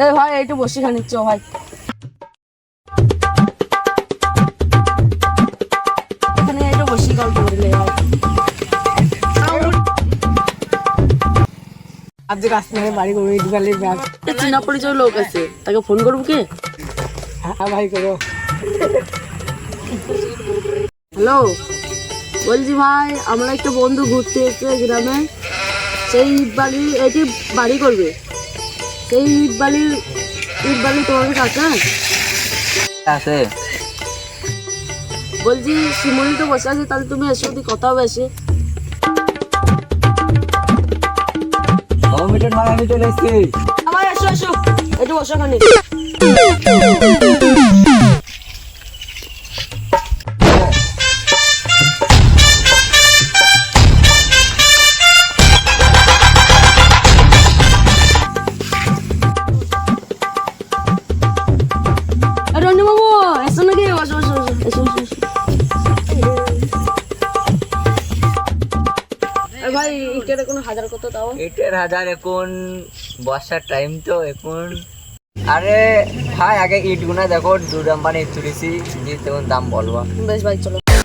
এ ভাই একটু বসে খানি চ ভাই। এখানে একটু বসে গল্প করলে ভাই। আজকে কাস্টমারে বাড়ি করবো ইট বালির ব্যাগ। চেনা পরিচয় লোক আছে, তাকে ফোন করবো কে? হ্যাঁ ভাই করো। হ্যালো, বলছি ভাই আমরা একটা বন্ধু ঘুরতে এসেছে গ্রামে, সেই ইট বালি এটি বাড়ি করবে, সেই ইট বালি তোমার কাছে আছে? আছে। বলছি শিমুলি তো বসে আছে, তাহলে তুমি এসে যদি কথা হবে এসে। মিটন ভাই আমি চলে এসেছি। ভাই এসো এসো, একটু বসো খানি। রঞ্জন বাবু এসো নাকি, বসো বসো বসো, এসো এসো এসো। ভাই ইটের কোনো হাজার কত তাও? ইটের হাজার এখন বর্ষার টাইম তো এখন। আরে ভাই আগে ইট গুনা দেখো, 2 নাম্বার ইট তুলেছি, দিয়ে তখন দাম বলবো। বেশ ভাই চলো।